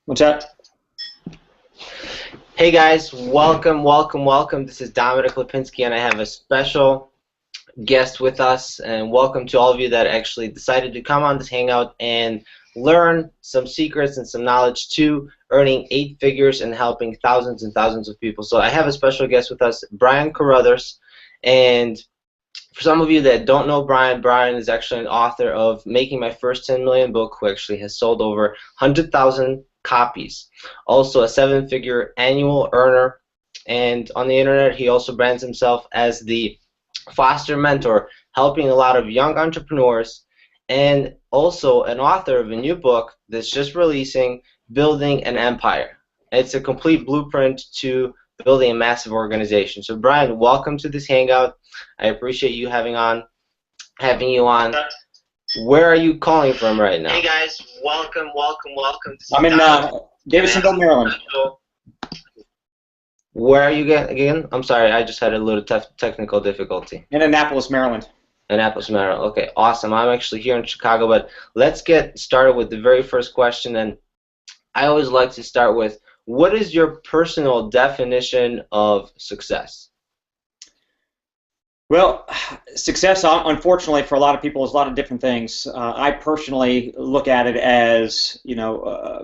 What's that? Hey guys, welcome. This is Dominic Lipinski, and I have a special guest with us. And welcome to all of you that actually decided to come on this hangout and learn some secrets and some knowledge to earning 8 figures and helping thousands and thousands of people. So I have a special guest with us, Brian Carruthers, and for some of you that don't know Brian, Brian is actually an author of Making My First 10 Million book, who actually has sold over 100,000 copies. Also a 7-figure annual earner, and on the internet he also brands himself as the foster mentor, helping a lot of young entrepreneurs, and also an author of a new book that's just releasing, Building an Empire. It's a complete blueprint to building a massive organization. So Brian, welcome to this hangout. I appreciate you having you on. Where are you calling from right now? Hey guys, welcome. This is I'm in Don. Davisonville, Maryland. Where are you again? I'm sorry, I just had a little technical difficulty. In Annapolis, Maryland. Annapolis, Maryland. Okay, awesome. I'm actually here in Chicago, but let's get started with the very first question. And I always like to start with, what is your personal definition of success? Well, success, unfortunately, for a lot of people, is a lot of different things. I personally look at it as,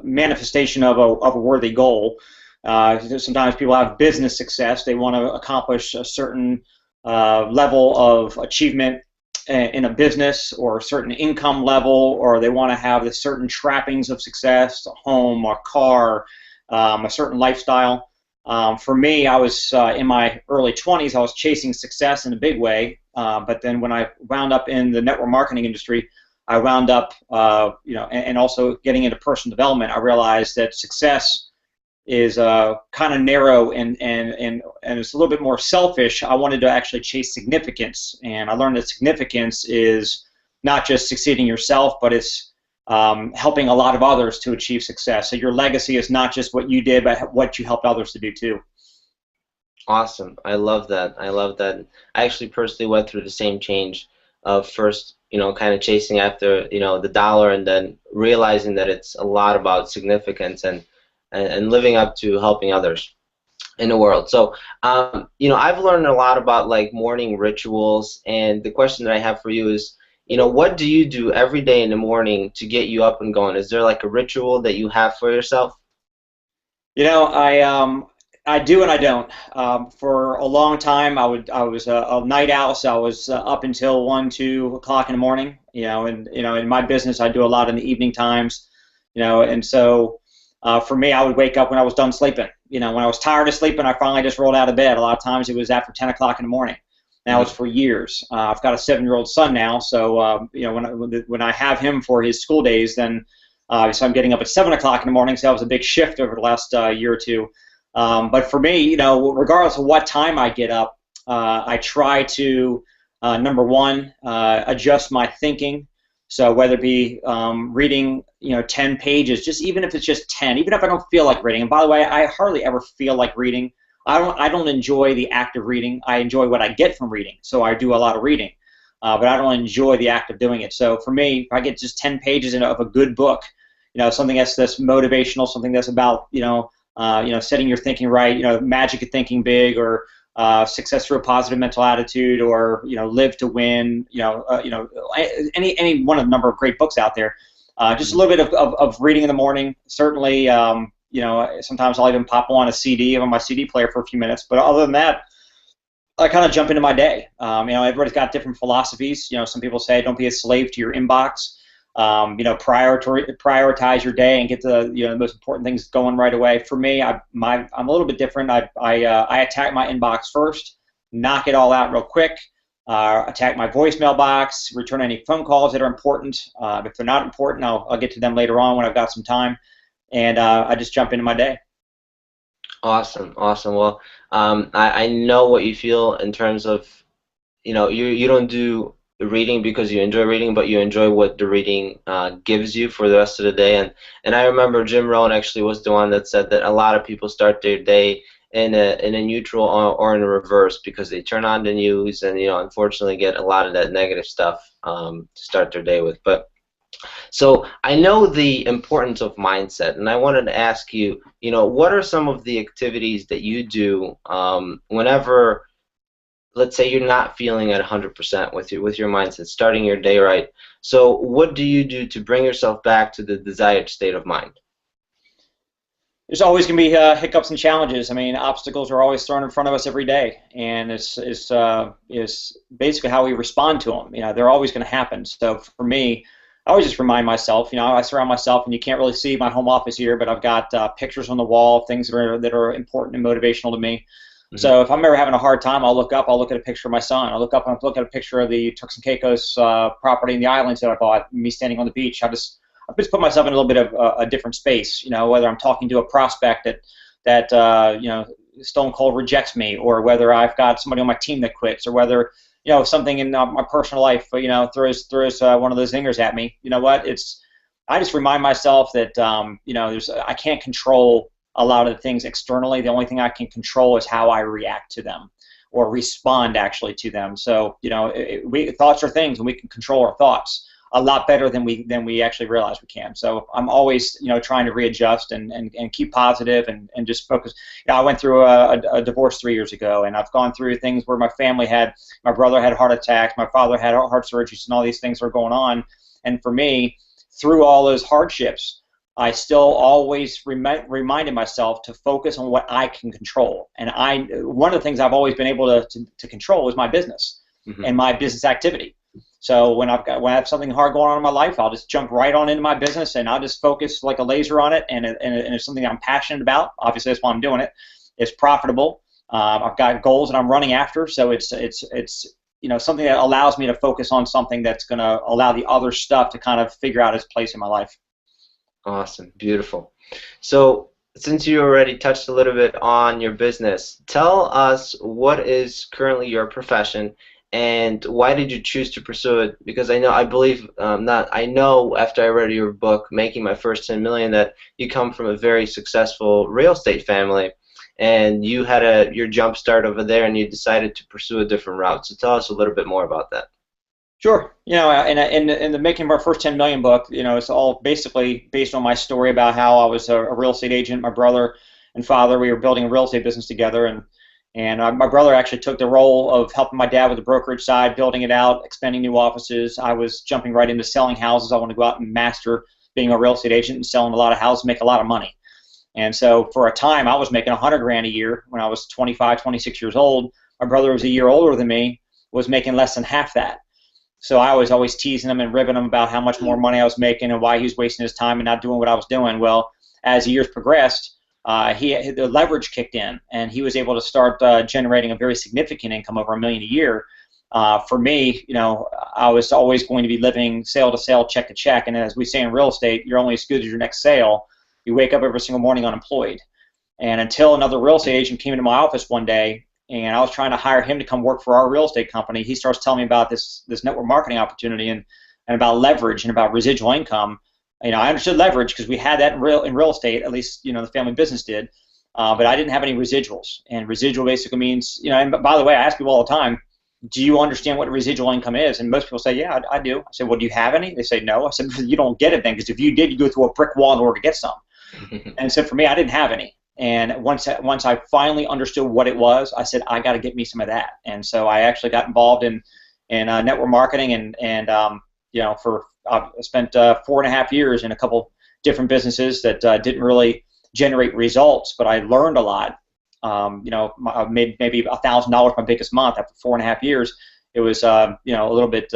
manifestation of a worthy goal. Sometimes people have business success. They want to accomplish a certain level of achievement in a business or a certain income level, or they want to have the certain trappings of success, a home, a car, a certain lifestyle. For me, I was in my early 20s. I was chasing success in a big way, but then when I wound up in the network marketing industry, I wound up, and also getting into personal development. I realized that success is kind of narrow and it's a little bit more selfish. I wanted to actually chase significance, and I learned that significance is not just succeeding yourself, but it's helping a lot of others to achieve success. So your legacy is not just what you did, but what you helped others to do too. Awesome. I love that. I love that. I actually personally went through the same change of first, kind of chasing after, the dollar, and then realizing that it's a lot about significance and living up to helping others in the world. So, I've learned a lot about like morning rituals, and the question that I have for you is, what do you do every day in the morning to get you up and going? Is there like a ritual that you have for yourself? I do and I don't. For a long time, I was a night owl, so I was up until 1, 2 o'clock in the morning. And in my business, I do a lot in the evening times. And so for me, I would wake up when I was done sleeping. When I was tired of sleeping, I finally just rolled out of bed. A lot of times, it was after 10 o'clock in the morning. Now it's for years. I've got a 7-year-old son now, so when I have him for his school days, then so I'm getting up at 7 o'clock in the morning. So that was a big shift over the last year or two. But for me, regardless of what time I get up, I try to number one, adjust my thinking. So whether it be reading, 10 pages, just even if it's just 10, even if I don't feel like reading. And by the way, I hardly ever feel like reading. I don't enjoy the act of reading. I enjoy what I get from reading. So I do a lot of reading, but I don't enjoy the act of doing it. So for me, if I get just 10 pages of a good book, something that's motivational, something that's about setting your thinking right, magic of thinking big, or success through a positive mental attitude, or live to win, any one of the number of great books out there. Just a little bit of reading in the morning. Certainly, sometimes I'll even pop on a CD on my CD player for a few minutes. But other than that, I kind of jump into my day. Everybody's got different philosophies. Some people say don't be a slave to your inbox. Prioritize your day and get the most important things going right away. For me, I'm a little bit different. I attack my inbox first, knock it all out real quick. Attack my voicemail box, return any phone calls that are important. If they're not important, I'll get to them later on when I've got some time, and I just jump into my day. Awesome. Well, I know what you feel in terms of, you don't do reading because you enjoy reading, but you enjoy what the reading gives you for the rest of the day. And I remember Jim Rohn actually was the one that said that a lot of people start their day in a neutral or in a reverse, because they turn on the news and unfortunately get a lot of that negative stuff to start their day with. But So I know the importance of mindset, and I wanted to ask you, what are some of the activities that you do whenever, let's say, you're not feeling at 100% with your mindset, starting your day right. So what do you do to bring yourself back to the desired state of mind? There's always going to be hiccups and challenges. I mean, obstacles are always thrown in front of us every day, and it's basically how we respond to them. They're always going to happen. So for me, I always just remind myself. I surround myself, and you can't really see my home office here, but I've got pictures on the wall, things that are important and motivational to me. Hmm. So if I'm ever having a hard time, I'll look up. I'll look at a picture of my son. I'll look up and look at a picture of the Turks and Caicos property in the islands that I bought. Me standing on the beach. I just put myself in a little bit of a different space. Whether I'm talking to a prospect that stone cold rejects me, or whether I've got somebody on my team that quits, or whether something in my personal life throws one of those zingers at me. You know what? I just remind myself that I can't control a lot of the things externally. The only thing I can control is how I react to them or respond actually to them. So thoughts are things, and we can control our thoughts a lot better than we actually realize we can. So I'm always trying to readjust and keep positive and just focus. I went through a divorce 3 years ago, and I've gone through things where my brother had heart attacks, my father had heart surgeries, and all these things were going on. And for me, through all those hardships, I still always reminded myself to focus on what I can control. And one of the things I've always been able to control is my business Hmm. and my business activity. So when I have something hard going on in my life, I'll just jump right on into my business, and I'll just focus like a laser on it. And it's something I'm passionate about. Obviously, that's why I'm doing it. It's profitable. I've got goals that I'm running after, so it's something that allows me to focus on something that's going to allow the other stuff to kind of figure out its place in my life. Awesome, beautiful. So since you already touched a little bit on your business, tell us what is currently your profession and why did you choose to pursue it? Because I believe, not, I know after I read your book, Making My First 10 Million, that you come from a very successful real estate family and you had your jump start over there and you decided to pursue a different route. So tell us a little bit more about that. Sure. In the Making of Our First 10 Million book, it's all basically based on my story about how I was a real estate agent. My brother and father, we were building a real estate business together, and my brother actually took the role of helping my dad with the brokerage side, building it out, expanding new offices. I was jumping right into selling houses. I wanted to go out and master being a real estate agent and selling a lot of houses, make a lot of money. And so for a time, I was making 100 grand a year when I was 25, 26 years old. My brother was a year older than me, was making less than half that. So I was always teasing him and ribbing him about how much more money I was making and why he was wasting his time and not doing what I was doing. Well, as the years progressed, the leverage kicked in, and he was able to start generating a very significant income, over $1 million a year. For me, I was always going to be living sale to sale, check to check, and as we say in real estate, you're only as good as your next sale. You wake up every single morning unemployed. And until another real estate agent came into my office one day, and I was trying to hire him to come work for our real estate company, he starts telling me about this network marketing opportunity and about leverage and about residual income. I understood leverage because we had that in real estate, at least the family business did, but I didn't have any residuals. And residual basically means, and by the way, I ask people all the time, do you understand what residual income is? And most people say, yeah, I do. I say, well, do you have any? They say, no. I said, you don't get it then, because if you did, you go through a brick wall in order to get some. And so for me, I didn't have any. And once I finally understood what it was, I said, I got to get me some of that. And so I actually got involved in network marketing, and I spent 4.5 years in a couple different businesses that didn't really generate results, but I learned a lot. I made maybe $1,000 my biggest month after 4.5 years. It was a little bit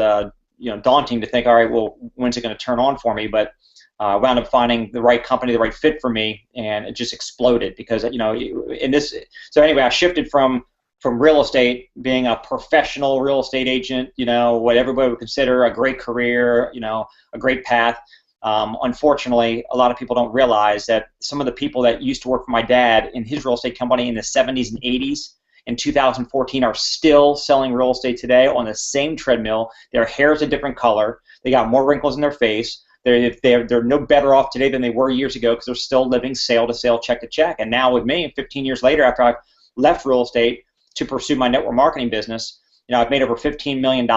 daunting to think, all right, well, when's it going to turn on for me? But wound up finding the right company, the right fit for me, and it just exploded because in this. So anyway, I shifted from real estate, being a professional real estate agent, what everybody would consider a great career, a great path. Unfortunately, a lot of people don't realize that some of the people that used to work for my dad in his real estate company in the 70s and 80s in 2014 are still selling real estate today on the same treadmill. Their hair is a different color. They got more wrinkles in their face. They're no better off today than they were years ago because they're still living sale to sale, check to check. And now with me, 15 years later, after I left real estate to pursue my network marketing business, I've made over $15 million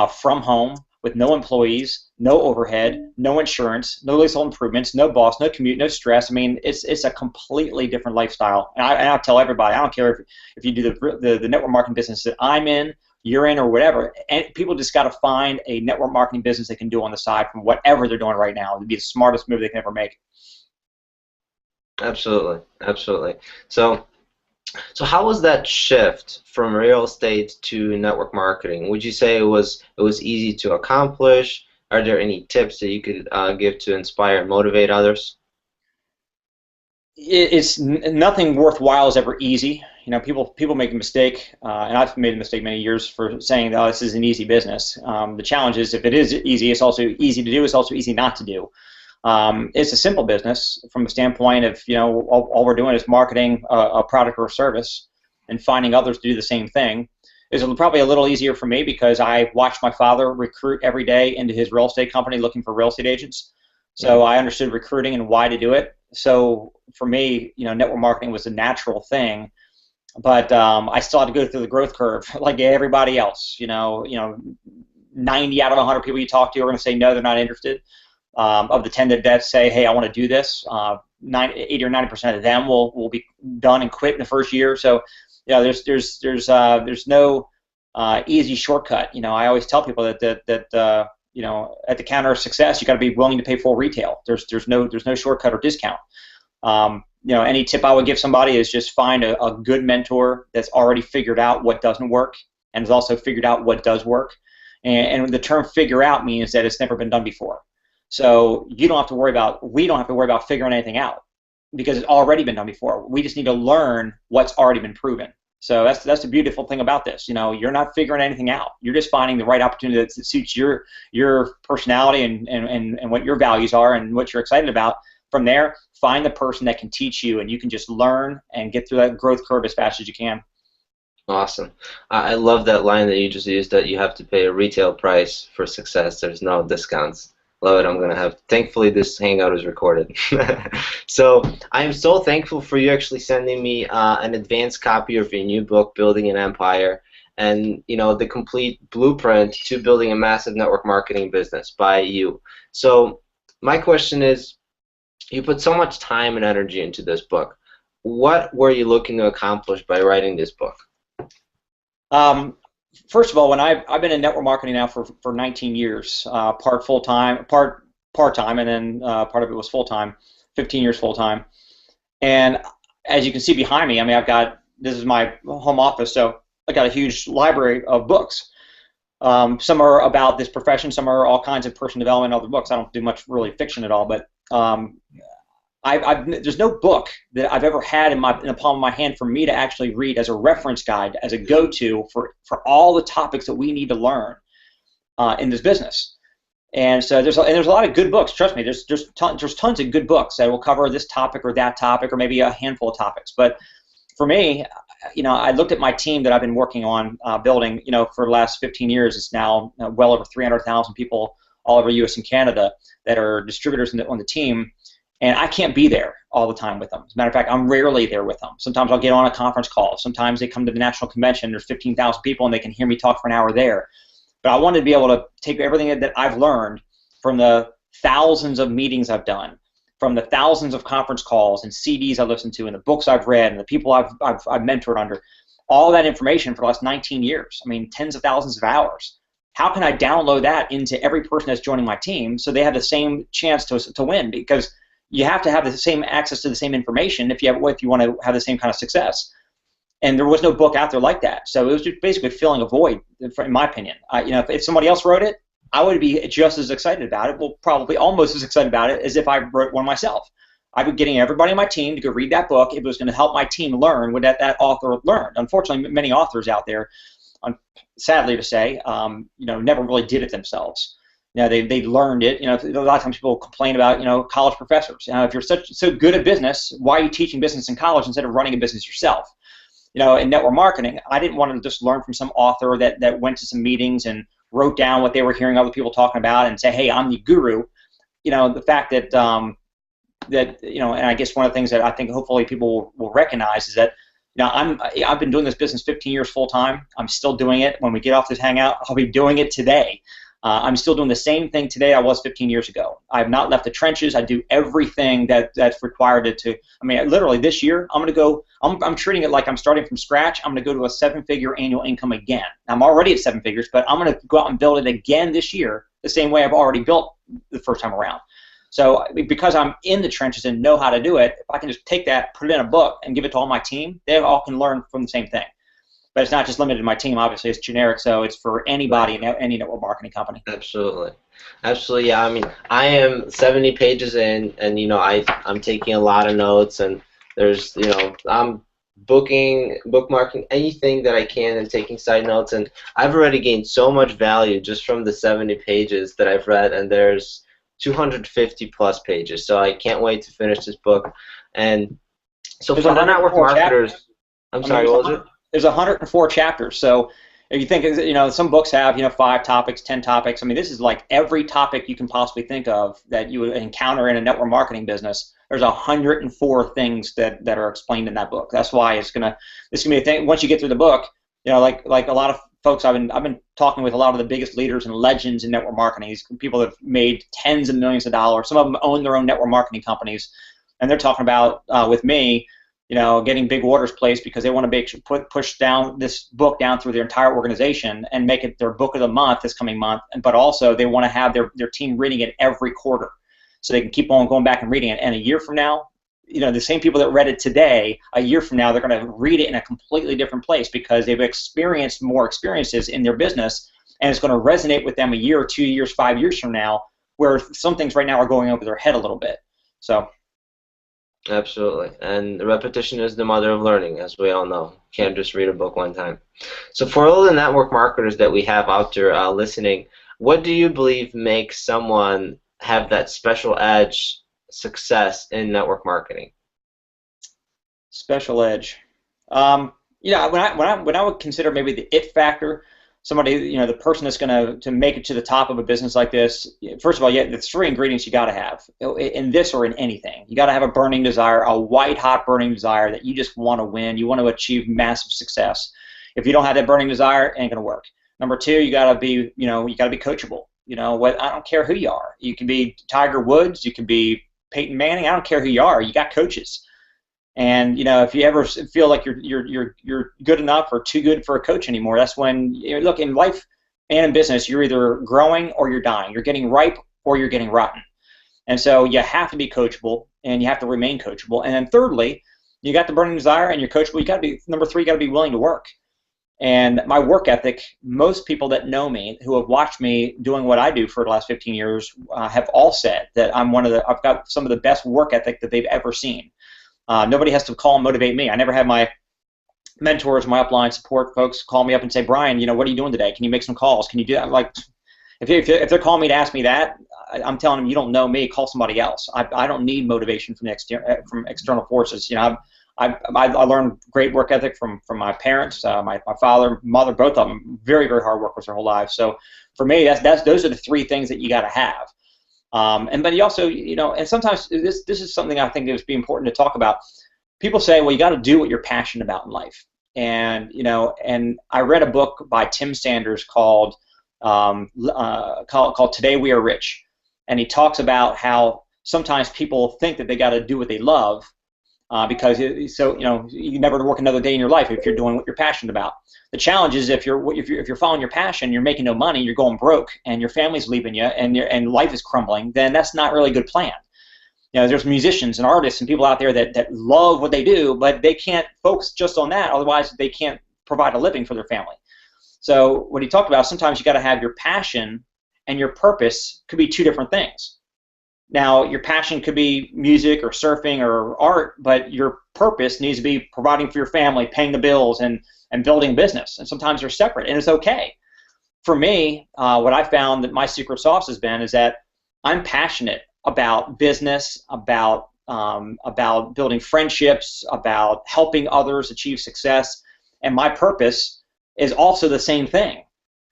from home. with no employees, no overhead, no insurance, no leasehold improvements, no boss, no commute, no stress. I mean, it's a completely different lifestyle. And I tell everybody, I don't care if you do the network marketing business that I'm in, you're in, or whatever. And people just got to find a network marketing business they can do on the side from whatever they're doing right now. It'd be the smartest move they can ever make. Absolutely, absolutely. So how was that shift from real estate to network marketing? Would you say it was easy to accomplish? Are there any tips that you could give to inspire and motivate others? It's nothing worthwhile is ever easy. You know, people make a mistake, and I've made a mistake many years for saying, "Oh, this is an easy business." The challenge is, if it is easy, it's also easy to do. It's also easy not to do. It's a simple business from the standpoint of, all we're doing is marketing a product or a service and finding others to do the same thing. It's probably a little easier for me because I watched my father recruit every day into his real estate company looking for real estate agents. So I understood recruiting and why to do it. So for me, network marketing was a natural thing, but I still had to go through the growth curve like everybody else. 90 out of 100 people you talk to are going to say no, they're not interested. Of the 10 that say, hey, I want to do this, 80 or 90% of them will be done and quit in the first year. So, there's no easy shortcut. I always tell people that at the counter of success, you got to be willing to pay full retail. There's no shortcut or discount. Any tip I would give somebody is just find a good mentor that's already figured out what doesn't work and has also figured out what does work. And the term "figure out" means that it's never been done before. So we don't have to worry about figuring anything out because it's already been done before. We just need to learn what's already been proven. So that's the beautiful thing about this. You're not figuring anything out. You're just finding the right opportunity that suits your personality and what your values are and what you're excited about. From there, find the person that can teach you, and you can just learn and get through that growth curve as fast as you can. Awesome. I love that line that you just used, that you have to pay a retail price for success. There's no discounts. Love it. I'm going to have, thankfully this hangout is recorded. So I am so thankful for you actually sending me an advanced copy of your new book, Building an Empire, and the complete blueprint to building a massive network marketing business by you. So my question is, you put so much time and energy into this book. What were you looking to accomplish by writing this book? First of all, when I've been in network marketing now for 19 years, part full-time, part-time, and then part of it was full-time, 15 years full-time. And as you can see behind me, I mean, this is my home office, so I got a huge library of books. Some are about this profession, some are all kinds of personal development, other books. I don't do much really fiction at all, but there's no book that I've ever had in the palm of my hand for me to actually read as a reference guide, as a go-to for all the topics that we need to learn in this business. And so there's a lot of good books. Trust me, there's tons of good books that will cover this topic or that topic or maybe a handful of topics. But for me, I looked at my team that I've been working on building, for the last 15 years. It's now well over 300,000 people all over U.S. and Canada that are distributors on the team. And I can't be there all the time with them. As a matter of fact, I'm rarely there with them. Sometimes I'll get on a conference call. Sometimes they come to the national convention. There's 15,000 people, and they can hear me talk for an hour there. But I wanted to be able to take everything that I've learned from the thousands of meetings I've done, from the thousands of conference calls and CDs I listened to, and the books I've read, and the people I've mentored under, all that information for the last 19 years. I mean, tens of thousands of hours. How can I download that into every person that's joining my team so they have the same chance to win? Because you have to have the same access to the same information if you want to have the same kind of success. And there was no book out there like that. So it was just basically filling a void, in my opinion. If somebody else wrote it, I would be just as excited about it. Well, probably almost as excited about it as if I wrote one myself. I'd be getting everybody on my team to go read that book. It was going to help my team learn what that author learned. Unfortunately, many authors out there, sadly to say, never really did it themselves. They learned it. A lot of times people complain about, college professors. If you're so good at business, why are you teaching business in college instead of running a business yourself? In network marketing, I didn't want to just learn from some author that went to some meetings and wrote down what they were hearing other people talking about and say, hey, I'm the guru. The fact that, and I guess one of the things that I think hopefully people will recognize is that, I've been doing this business 15 years full time. I'm still doing it. When we get off this hangout, I'll be doing it today. I'm still doing the same thing today I was 15 years ago. I have not left the trenches. I do everything that's required to. I mean, literally this year, I'm going to go. I'm treating it like I'm starting from scratch. I'm going to go to a 7-figure annual income again. I'm already at 7 figures, but I'm going to go out and build it again this year, the same way I've already built the first time around. So because I'm in the trenches and know how to do it, if I can just take that, put it in a book, and give it to all my team, they all can learn from the same thing. But it's not just limited to my team. Obviously, it's generic, so it's for anybody in any network marketing company. Absolutely. Absolutely, yeah. I mean, I am 70 pages in, and, I'm taking a lot of notes, and there's, I'm bookmarking anything that I can and taking side notes, and I've already gained so much value just from the 70 pages that I've read, and there's 250 plus pages, so I can't wait to finish this book. And so for the network marketers, I'm sorry, what was it? There's 104 chapters. So if you think, some books have, 5 topics, 10 topics. I mean, this is like every topic you can possibly think of that you would encounter in a network marketing business. There's 104 things that are explained in that book. That's why this is gonna be a thing. Once you get through the book, like a lot of folks, I've been talking with a lot of the biggest leaders and legends in network marketing. These people that have made tens of millions of dollars. Some of them own their own network marketing companies, and they're talking about with me, getting big orders placed because they want to push down this book down through their entire organization and make it their book of the month this coming month. But also they want to have their team reading it every quarter, so they can keep on going back and reading it. And a year from now, the same people that read it today, a year from now, they're going to read it in a completely different place because they've experienced more experiences in their business, and it's going to resonate with them a year, 2 years, 5 years from now, where some things right now are going over their head a little bit. So. Absolutely. And repetition is the mother of learning, as we all know. Can't just read a book one time. So for all the network marketers that we have out there listening, what do you believe makes someone have that special edge success in network marketing? Special edge. When I would consider maybe the it factor, somebody, the person that's going to make it to the top of a business like this, first of all, the 3 ingredients you got to have in this or in anything. You got to have a burning desire, a white hot burning desire that you just want to win. You want to achieve massive success. If you don't have that burning desire, it ain't going to work. Number 2, you got to be, you got to be coachable. I don't care who you are. You can be Tiger Woods, you can be Peyton Manning. I don't care who you are. You got coaches. And if you ever feel like you're good enough or too good for a coach anymore, that's when look, in life and in business, you're either growing or you're dying. You're getting ripe or you're getting rotten. And so you have to be coachable, and you have to remain coachable. And then thirdly, you got the burning desire and you're coachable. You got to be number 3. You got to be willing to work. And my work ethic, most people that know me, who have watched me doing what I do for the last 15 years, have all said that I've got some of the best work ethic that they've ever seen. Nobody has to call and motivate me. I never have my mentors, my upline support folks call me up and say, Brian, what are you doing today? Can you make some calls? Can you do that? Like, if they're calling me to ask me that, I'm telling them, you don't know me. Call somebody else. I don't need motivation from external forces. I learned great work ethic from my parents, my father, mother, both of them, very, very hard workers their whole lives. So for me, those are the 3 things that you got to have. But you also, and sometimes this is something I think is be important to talk about. People say, well, you got to do what you're passionate about in life. And, and I read a book by Tim Sanders called Today We Are Rich. And he talks about how sometimes people think that they got to do what they love because you never work another day in your life if you're doing what you're passionate about. The challenge is if you're following your passion, you're making no money, you're going broke, and your family's leaving you, and life is crumbling. Then that's not really a good plan. There's musicians and artists and people out there that love what they do, but they can't focus just on that. Otherwise, they can't provide a living for their family. So what he talked about, sometimes you got to have your passion and your purpose could be 2 different things. Now, your passion could be music or surfing or art, but your purpose needs to be providing for your family, paying the bills, and building a business. And sometimes they're separate, and it's okay. For me, what I found that my secret sauce has been is that I'm passionate about business, about building friendships, about helping others achieve success, and my purpose is also the same thing.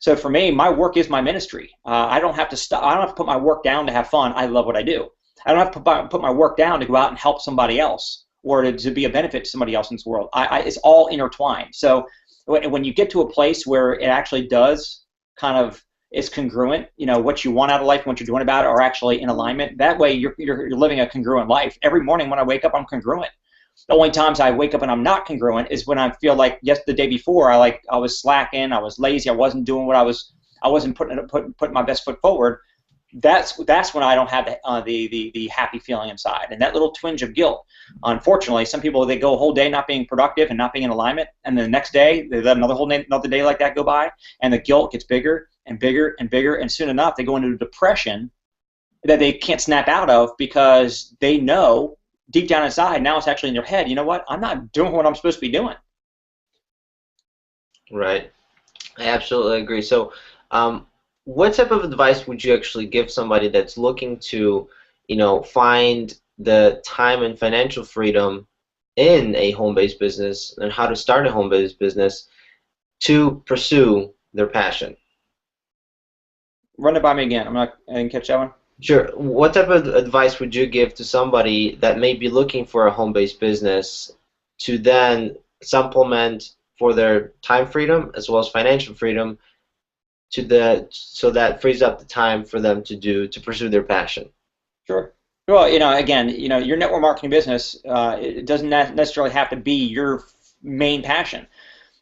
So for me, my work is my ministry. I don't have to stop. I don't have to put my work down to have fun. I love what I do. I don't have to put my work down to go out and help somebody else or to be a benefit to somebody else in this world. It's all intertwined. So when you get to a place where it actually does kind of is congruent. What you want out of life and what you're doing about it are actually in alignment. That way, you're living a congruent life. Every morning when I wake up, I'm congruent. The only times I wake up and I'm not congruent is when I feel like the day before I was slacking, I was lazy, I wasn't doing I wasn't putting my best foot forward. That's when I don't have the happy feeling inside, and that little twinge of guilt. Unfortunately, some people, they go a whole day not being productive and not being in alignment, and then the next day they let another day like that go by, and the guilt gets bigger and bigger and bigger, and soon enough they go into a depression that they can't snap out of because they know deep down inside, now it's actually in their head, you know what? I'm not doing what I'm supposed to be doing. Right. I absolutely agree. So, what type of advice would you actually give somebody that's looking to, find the time and financial freedom in a home-based business and how to start a home-based business to pursue their passion? Run it by me again. I didn't catch that one. Sure. What type of advice would you give to somebody that may be looking for a home-based business to then supplement for their time freedom as well as financial freedom so that frees up the time for them to pursue their passion? Sure. Well, again, your network marketing business, it doesn't necessarily have to be your main passion.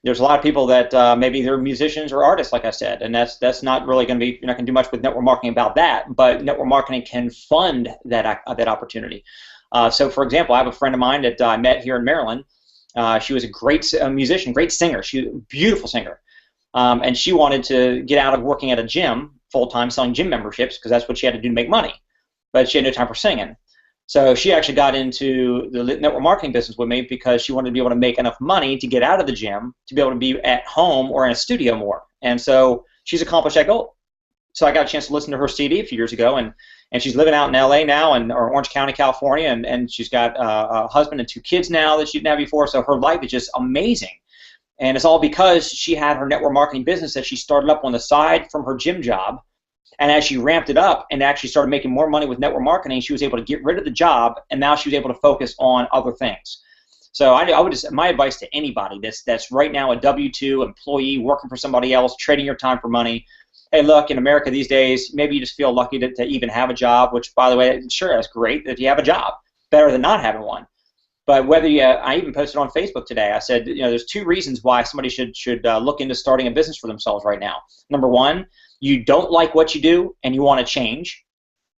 There's a lot of people that maybe they're musicians or artists, like I said, and that's not really going to be, you're not going to do much with network marketing about that, but network marketing can fund that opportunity. So, for example, I have a friend of mine that I met here in Maryland. She was a great musician, great singer. She was a beautiful singer. And she wanted to get out of working at a gym full-time selling gym memberships because that's what she had to do to make money. But she had no time for singing. So she actually got into the network marketing business with me because she wanted to be able to make enough money to get out of the gym to be able to be at home or in a studio more. And so she's accomplished that goal. So I got a chance to listen to her CD a few years ago, and she's living out in LA now, or Orange County, California, and she's got a husband and 2 kids now that she didn't have before. So her life is just amazing. And it's all because she had her network marketing business that she started up on the side from her gym job. And as she ramped it up and actually started making more money with network marketing, she was able to get rid of the job, and now she was able to focus on other things. So I would just, my advice to anybody that's right now a W-2 employee working for somebody else, trading your time for money. Hey, look, in America these days, maybe you just feel lucky to even have a job, which, by the way, sure, that's great if you have a job. Better than not having one. But whether I even posted on Facebook today, I said, there's 2 reasons why somebody should look into starting a business for themselves right now. Number 1, you don't like what you do and you want to change.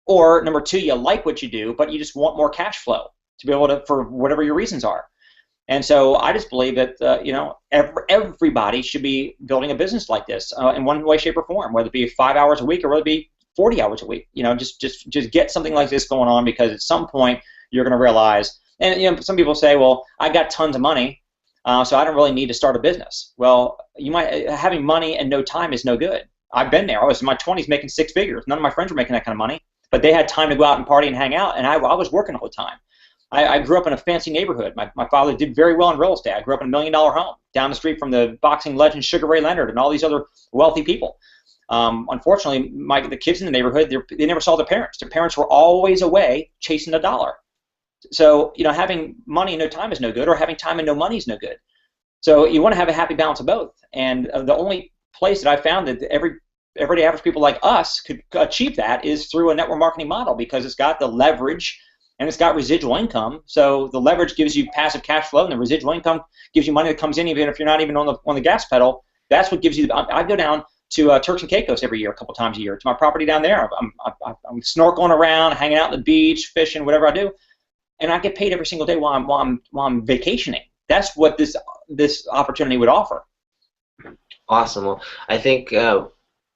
Or number 2, you like what you do, but you just want more cash flow to be able to, for whatever your reasons are. And so I just believe that, everybody should be building a business like this in one way, shape, or form, whether it be 5 hours a week or whether it be 40 hours a week. Just get something like this going on, because at some point you're going to realize. And some people say, well, I got tons of money, so I don't really need to start a business. Well, having money and no time is no good. I've been there. I was in my 20s making 6 figures. None of my friends were making that kind of money, but they had time to go out and party and hang out, and I was working all the time. I grew up in a fancy neighborhood. My father did very well in real estate. I grew up in a $1 million home down the street from the boxing legend Sugar Ray Leonard and all these other wealthy people. Unfortunately, the kids in the neighborhood, they never saw their parents. Their parents were always away chasing a dollar. So, having money and no time is no good, or having time and no money is no good. So you want to have a happy balance of both. And the only place that I found that everyday average people like us could achieve that is through a network marketing model, because it's got the leverage and it's got residual income. So the leverage gives you passive cash flow, and the residual income gives you money that comes in even if you're not even on the gas pedal. That's what gives you. I go down to Turks and Caicos every year, a couple times a year, to my property down there. I'm snorkeling around, hanging out on the beach, fishing, whatever I do. And I get paid every single day while I'm vacationing. That's what this opportunity would offer. Awesome. Well, I think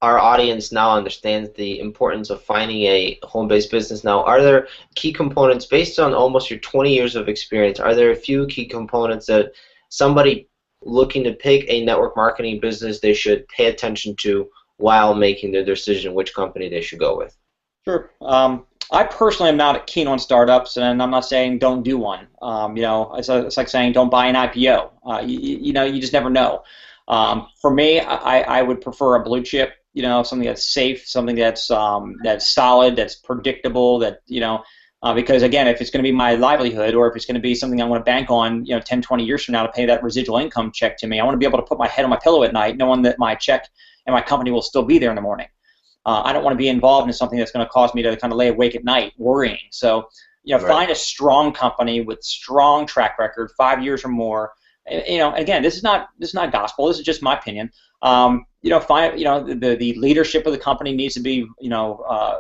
our audience now understands the importance of finding a home-based business. Now, are there key components based on almost your 20 years of experience? Are there a few key components that somebody looking to pick a network marketing business they should pay attention to while making their decision which company they should go with? Sure. I personally am not keen on startups, and I'm not saying don't do one. It's like saying don't buy an IPO. You just never know. For me, I would prefer a blue chip. Something that's safe, something that's solid, that's predictable. Because again, if it's going to be my livelihood, or if it's going to be something I want to bank on, 10, 20 years from now to pay that residual income check to me, I want to be able to put my head on my pillow at night, knowing that my check and my company will still be there in the morning. I don't want to be involved in something that's going to cause me to kind of lay awake at night worrying. So, Right. find a strong company with strong track record, 5 years or more. Again, this is not gospel. This is just my opinion. Find the leadership of the company needs to be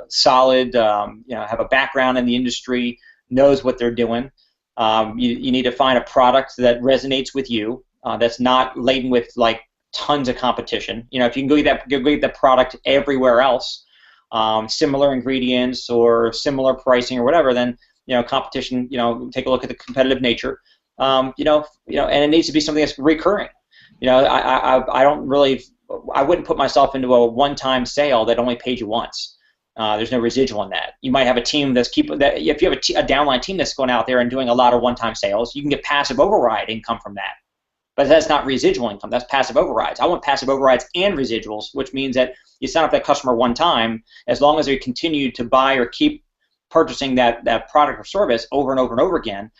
solid. Have a background in the industry, knows what they're doing. You need to find a product that resonates with you. That's not laden with like tons of competition. If you can get that product everywhere else, similar ingredients or similar pricing or whatever, then competition. Take a look at the competitive nature. And it needs to be something that's recurring. I don't really, I wouldn't put myself into a one-time sale that only paid you once. There's no residual in that. You might have a team if you have a downline team that's going out there and doing a lot of one-time sales, you can get passive override income from that. But that's not residual income. That's passive overrides. I want passive overrides and residuals, which means that you sign up that customer one time, as long as they continue to buy or keep purchasing that product or service over and over and over again,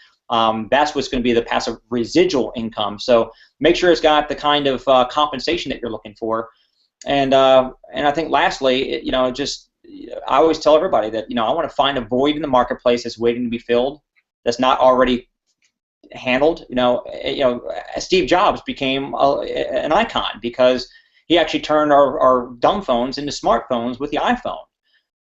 that's what's going to be the passive residual income. So make sure it's got the kind of compensation that you're looking for. And I think lastly, I always tell everybody that I want to find a void in the marketplace that's waiting to be filled, that's not already handled. Steve Jobs became an icon because he actually turned our dumb phones into smartphones with the iPhone.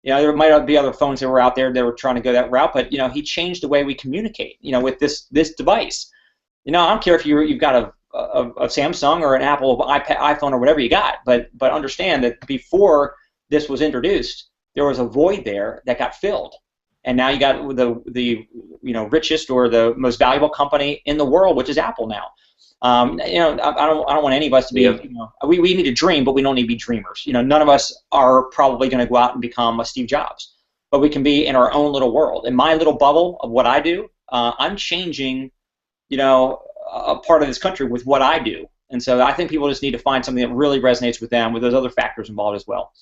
There might be other phones that were out there that were trying to go that route, but he changed the way we communicate. With this device. I don't care if you've got a Samsung or an Apple iPhone or whatever you got, but understand that before this was introduced, there was a void there that got filled, and now you got the richest or the most valuable company in the world, which is Apple now. I don't want any of us to be. We need to dream, but we don't need to be dreamers. None of us are probably going to go out and become a Steve Jobs, but we can be in our own little world. In my little bubble of what I do, I'm changing, a part of this country with what I do, and so I think people just need to find something that really resonates with them, with those other factors involved as well.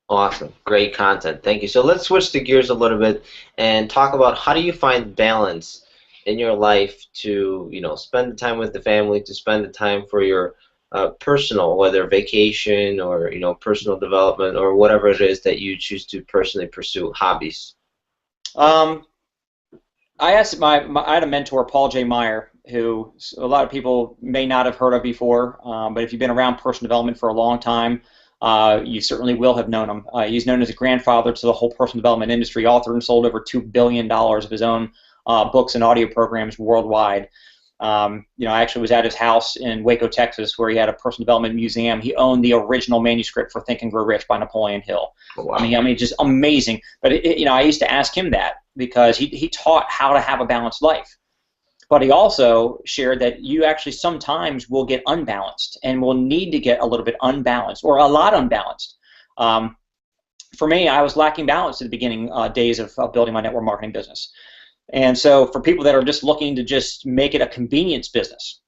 Awesome. Great content. Thank you. So let's switch the gears a little bit and talk about how do you find balance in your life to, spend the time with the family, to spend the time for your personal, whether vacation or, personal development or whatever it is that you choose to personally pursue, hobbies. I asked I had a mentor, Paul J. Meyer, who a lot of people may not have heard of before, but if you've been around personal development for a long time, you certainly will have known him. He's known as a grandfather to the whole personal development industry, authored and sold over $2 billion of his own books and audio programs worldwide. I actually was at his house in Waco, Texas, where he had a personal development museum. He owned the original manuscript for Think and Grow Rich by Napoleon Hill. Wow. I mean, just amazing. But I used to ask him that because he taught how to have a balanced life. But he also shared that you actually sometimes will get unbalanced and will need to get a little bit unbalanced or a lot unbalanced. For me, I was lacking balance at the beginning days of building my network marketing business. And so for people that are just looking to just make it a convenience business,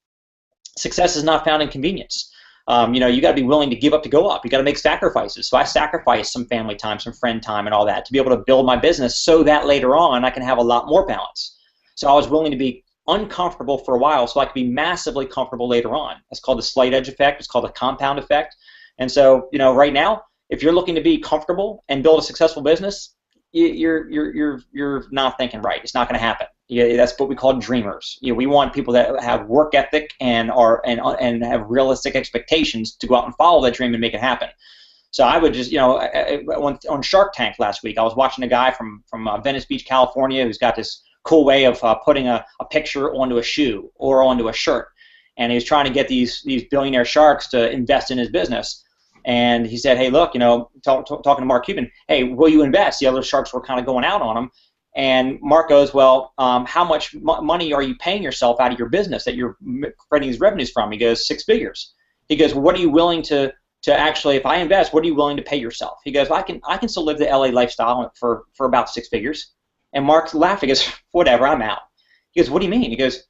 success is not found in convenience. You got to be willing to give up to go up. You got to make sacrifices. So I sacrificed some family time, some friend time, and all that to be able to build my business so that later on I can have a lot more balance. So I was willing to be uncomfortable for a while so I could be massively comfortable later on. That's called the slight edge effect. It's called the compound effect. And so, right now, if you're looking to be comfortable and build a successful business, you're not thinking right. It's not going to happen. That's what we call dreamers. We want people that have work ethic and have realistic expectations to go out and follow that dream and make it happen. So I would just, on Shark Tank last week, I was watching a guy from Venice Beach, California, who's got this cool way of putting a picture onto a shoe or onto a shirt, and he was trying to get these billionaire sharks to invest in his business. And he said, hey, look, talking to Mark Cuban, hey, will you invest? The other sharks were kind of going out on him. And Mark goes, well, how much money are you paying yourself out of your business that you're creating these revenues from? He goes, 6 figures. He goes, well, what are you willing to actually, if I invest, what are you willing to pay yourself? He goes, well, I can still live the LA lifestyle for about 6 figures. And Mark's laughing. He goes, whatever, I'm out. He goes, what do you mean? He goes,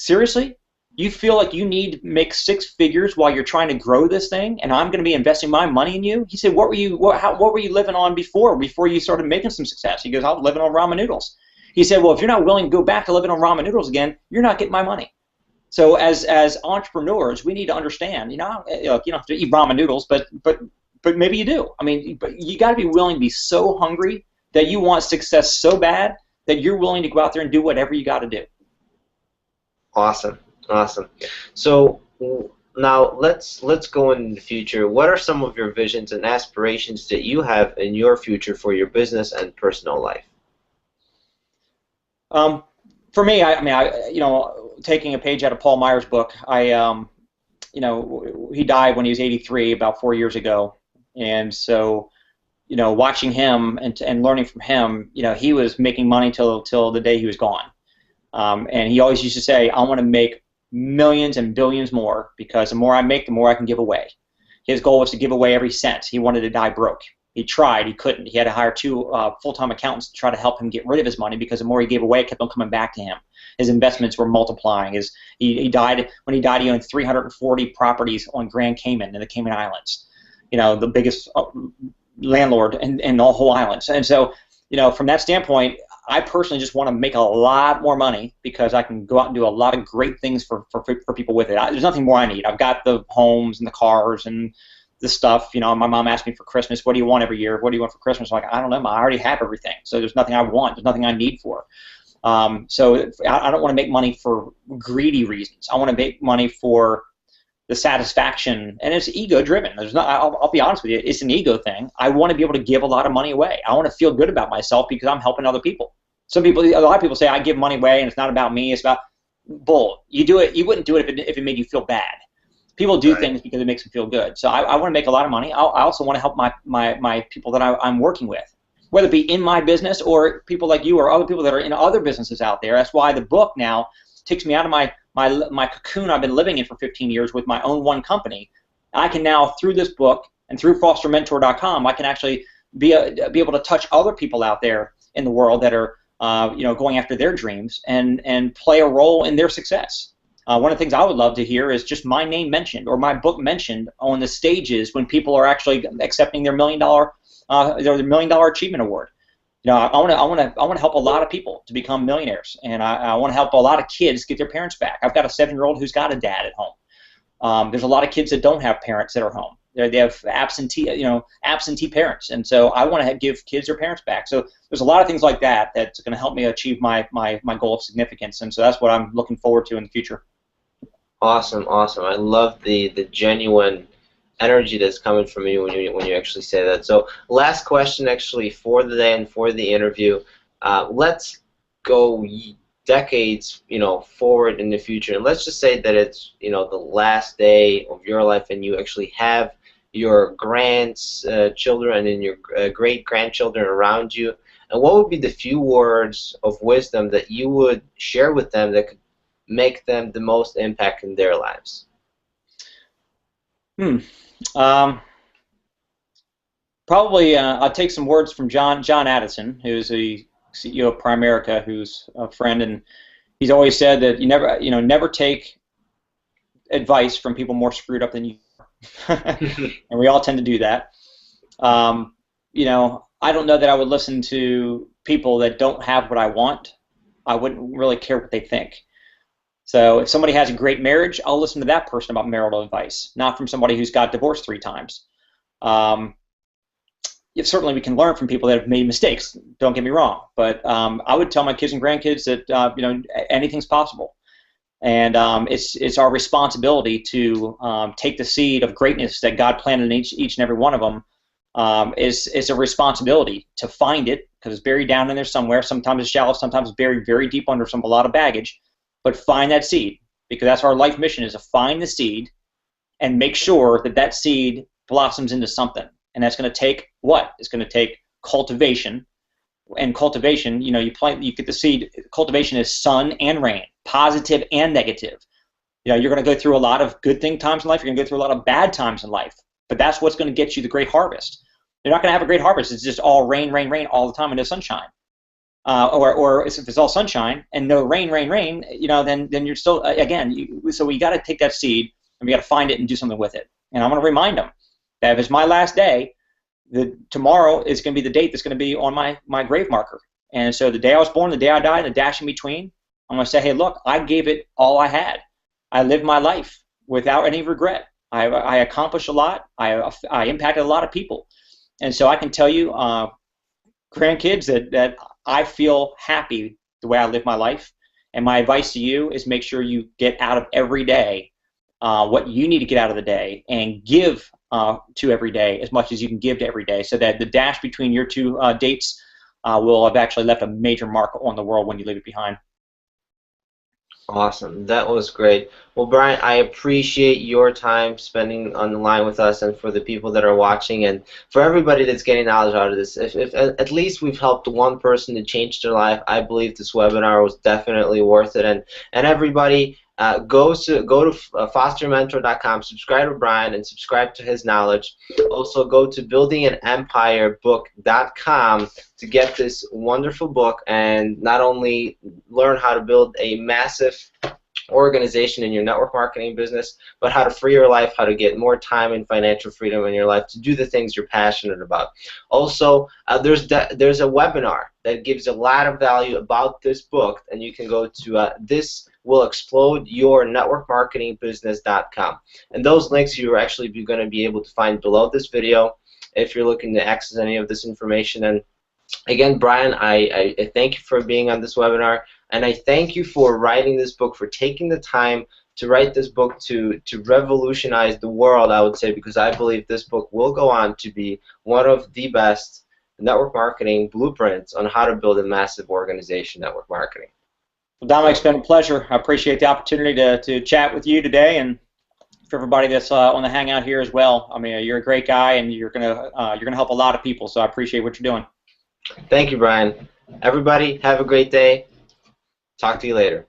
seriously? You feel like you need to make 6 figures while you're trying to grow this thing, and I'm going to be investing my money in you? He said, what were you living on before you started making some success? He goes, I was living on ramen noodles. He said, well, if you're not willing to go back to living on ramen noodles again, you're not getting my money. So as entrepreneurs, we need to understand, you don't have to eat ramen noodles, but but maybe you do. I mean, but you got to be willing to be so hungry that you want success so bad that you're willing to go out there and do whatever you got to do. Awesome, awesome. So now let's go in the future. What are some of your visions and aspirations that you have in your future for your business and personal life? For me, taking a page out of Paul Meyer's book, he died when he was 83, about 4 years ago, and so, watching him and learning from him, he was making money till the day he was gone, and he always used to say, "I want to make millions and billions more because the more I make, the more I can give away." His goal was to give away every cent. He wanted to die broke. He tried. He couldn't. He had to hire 2 full-time accountants to try to help him get rid of his money because the more he gave away, it kept on coming back to him. His investments were multiplying. He died when he died. He owned 340 properties on Grand Cayman in the Cayman Islands. The biggest landlord in the whole islands. And so, from that standpoint, I personally just want to make a lot more money because I can go out and do a lot of great things for people with it. There's nothing more I need. I've got the homes and the cars and the stuff. My mom asked me for Christmas, what do you want every year? What do you want for Christmas? I'm like, I don't know, I already have everything. So there's nothing I want. There's nothing I need for. So I don't want to make money for greedy reasons. I want to make money for the satisfaction, and it's ego-driven. I'll be honest with you, it's an ego thing. I want to be able to give a lot of money away. I want to feel good about myself because I'm helping other people. A lot of people say I give money away and it's not about me. It's about bull. You do it. You wouldn't do it if it made you feel bad. People do things because it makes them feel good. So I want to make a lot of money. I also want to help my people that I'm working with, whether it be in my business or people like you or other people that are in other businesses out there. That's why the book now takes me out of my cocoon I've been living in for 15 years with my own one company. I can now, through this book and through fostermentor.com, I can actually be able to touch other people out there in the world that are going after their dreams and play a role in their success. One of the things I would love to hear is just my name mentioned or my book mentioned on the stages when people are actually accepting their $1 million achievement award. I want to help a lot of people to become millionaires, and I want to help a lot of kids get their parents back. I've got a 7-year-old who's got a dad at home. There's a lot of kids that don't have parents that are home. They have absentee parents, and so I want to give kids their parents back. So there's a lot of things like that that's going to help me achieve my goal of significance, and so that's what I'm looking forward to in the future. Awesome, awesome. I love the genuine energy that's coming from you when you actually say that. So last question actually for the day and for the interview. Let's go decades forward in the future, and let's just say that it's the last day of your life and you actually have your grandchildren and your great grandchildren around you. And what would be the few words of wisdom that you would share with them that could make them the most impact in their lives? Probably I'll take some words from John Addison, who's the CEO of Primerica, who's a friend, and he's always said that you never take advice from people more screwed up than you are. And we all tend to do that. I don't know that I would listen to people that don't have what I want. I wouldn't really care what they think. So if somebody has a great marriage, I'll listen to that person about marital advice, not from somebody who's got divorced 3 times. Certainly we can learn from people that have made mistakes, don't get me wrong, but I would tell my kids and grandkids that anything's possible. And it's our responsibility to take the seed of greatness that God planted in each and every one of them. It's a responsibility to find it, because it's buried down in there somewhere. Sometimes it's shallow, sometimes it's buried very deep under a lot of baggage. But find that seed, because that's our life mission, is to find the seed and make sure that seed blossoms into something. And that's going to take what? It's going to take cultivation. And cultivation, you get the seed. Cultivation is sun and rain, positive and negative. You're going to go through a lot of good times in life. You're going to go through a lot of bad times in life. But that's what's going to get you the great harvest. You're not going to have a great harvest. It's just all rain, rain, rain all the time and no sunshine. Or if it's all sunshine and no rain, then you're still, so we got to take that seed and we got to find it and do something with it. And I'm going to remind them that if it's my last day, tomorrow is going to be the date that's going to be on my grave marker. And so the day I was born, the day I died, and the dash in between, I'm going to say, hey, look, I gave it all I had. I lived my life without any regret. I accomplished a lot. I impacted a lot of people, and so I can tell you, grandkids, that I feel happy the way I live my life. And my advice to you is make sure you get out of every day what you need to get out of the day, and give to every day as much as you can give to every day, so that the dash between your two dates will have actually left a major mark on the world when you leave it behind. Awesome. That was great. Well, Brian, I appreciate your time spending on the line with us, and for the people that are watching, and for everybody that's getting knowledge out of this. If at least we've helped one person to change their life, I believe this webinar was definitely worth it. And everybody, go to fostermentor.com, subscribe to Brian, and subscribe to his knowledge. Also, go to buildinganemempirebook.com to get this wonderful book, and not only learn how to build a massive organization in your network marketing business, but how to free your life, how to get more time and financial freedom in your life to do the things you're passionate about. Also, there's a webinar that gives a lot of value about this book, and you can go to thiswillexplodeyournetworkmarketingbusiness.com. And those links you're actually going to be able to find below this video if you're looking to access any of this information. And again, Brian, I thank you for being on this webinar, and I thank you for writing this book, for taking the time to write this book to revolutionize the world, I would say, because I believe this book will go on to be one of the best network marketing blueprints on how to build a massive organization network marketing. Well, Dominic, it's been a pleasure. I appreciate the opportunity to chat with you today, and for everybody that's on the Hangout here as well. I mean, you're a great guy, and you're gonna help a lot of people, so I appreciate what you're doing. Thank you, Brian. Everybody, have a great day. Talk to you later.